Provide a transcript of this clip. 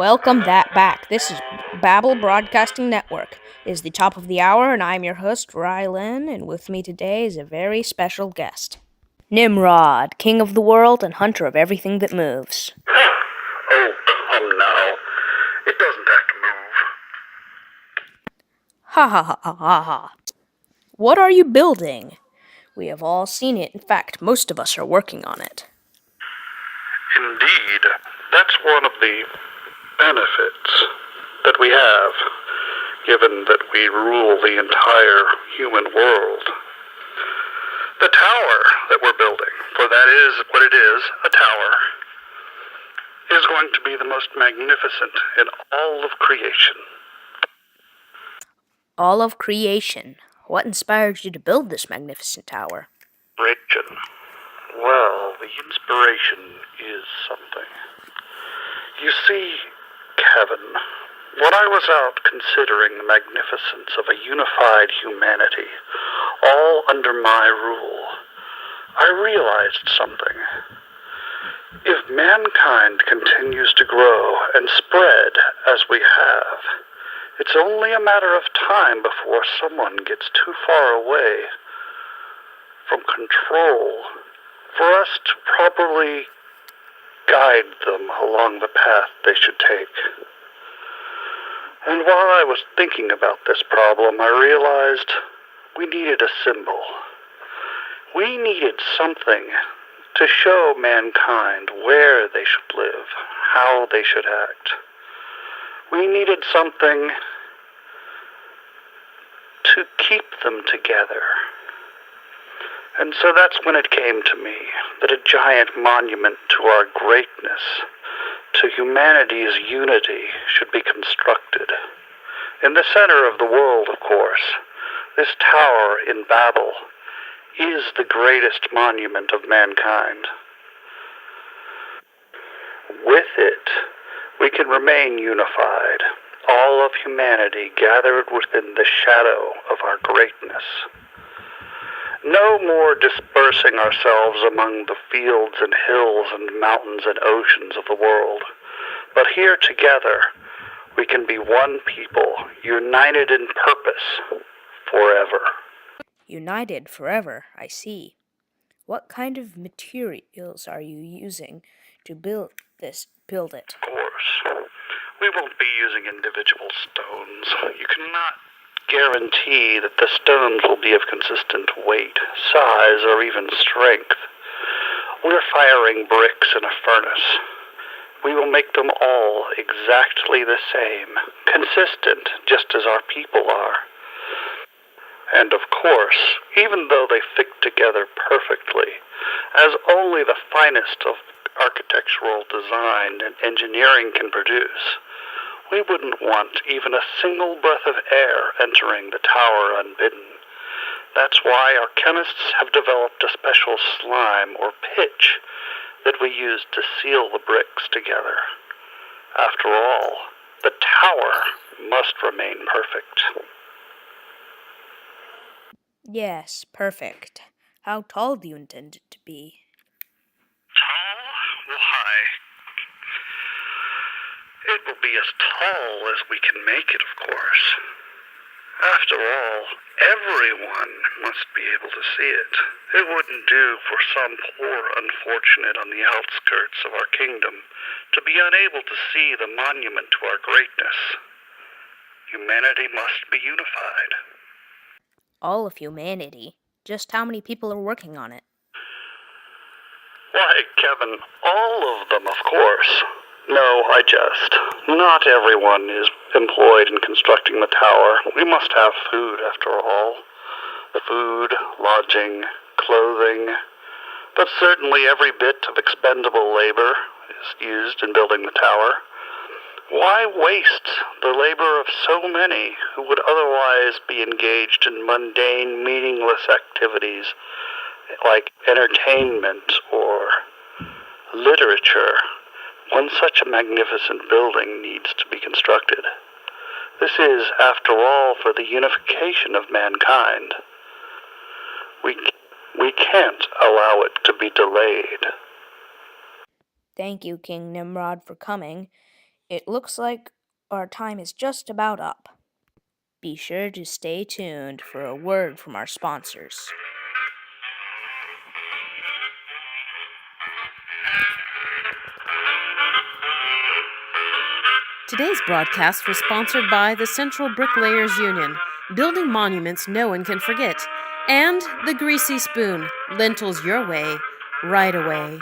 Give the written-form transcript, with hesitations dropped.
Welcome that back. This is Babel Broadcasting Network. It is the top of the hour, and I'm your host, Rylan, and with me today is a very special guest. Nimrod, king of the world and hunter of everything that moves. Oh, come now. It doesn't have to move. Ha ha ha ha ha ha. What are you building? We have all seen it. In fact, most of us are working on it. Indeed, that's one of the benefits that we have, given that we rule the entire human world. The tower that we're building, for that is what it is, a tower, is going to be the most magnificent in all of creation. All of creation. What inspired you to build this magnificent tower? Inspiration. Well, the inspiration is something. You see, Kevin, when I was out considering the magnificence of a unified humanity, all under my rule, I realized something. If mankind continues to grow and spread as we have, it's only a matter of time before someone gets too far away from control for us to properly guide them along the path they should take. And while I was thinking about this problem, I realized we needed a symbol. We needed something to show mankind where they should live, how they should act. We needed something to keep them together. And so that's when it came to me that a giant monument to our greatness, to humanity's unity, should be constructed. In the center of the world, of course, this tower in Babel is the greatest monument of mankind. With it, we can remain unified, all of humanity gathered within the shadow of our greatness. No more dispersing ourselves among the fields and hills and mountains and oceans of the world, but here together we can be one people, united in purpose, forever. United forever, I see. What kind of materials are you using to build it? Of course, we won't be using individual stones. You cannot guarantee that the stones will be of consistent weight, size, or even strength. We're firing bricks in a furnace. We will make them all exactly the same, consistent, just as our people are. And of course, even though they fit together perfectly, as only the finest of architectural design and engineering can produce, we wouldn't want even a single breath of air entering the tower unbidden. That's why our chemists have developed a special slime or pitch that we use to seal the bricks together. After all, the tower must remain perfect. Yes, perfect. How tall do you intend it to be? Tall? Why, it will be as tall as we can make it, of course. After all, everyone must be able to see it. It wouldn't do for some poor unfortunate on the outskirts of our kingdom to be unable to see the monument to our greatness. Humanity must be unified. All of humanity. Just how many people are working on it? Why, Kevin, all of them, of course. No, I jest. Not everyone is employed in constructing the tower. We must have food, after all. Food, lodging, clothing. But certainly every bit of expendable labor is used in building the tower. Why waste the labor of so many who would otherwise be engaged in mundane, meaningless activities like entertainment or literature, when such a magnificent building needs to be constructed? This is, after all, for the unification of mankind. We can't allow it to be delayed. Thank you, King Nimrod, for coming. It looks like our time is just about up. Be sure to stay tuned for a word from our sponsors. Today's broadcast was sponsored by the Central Bricklayers Union, building monuments no one can forget, and the Greasy Spoon, lentils your way, right away.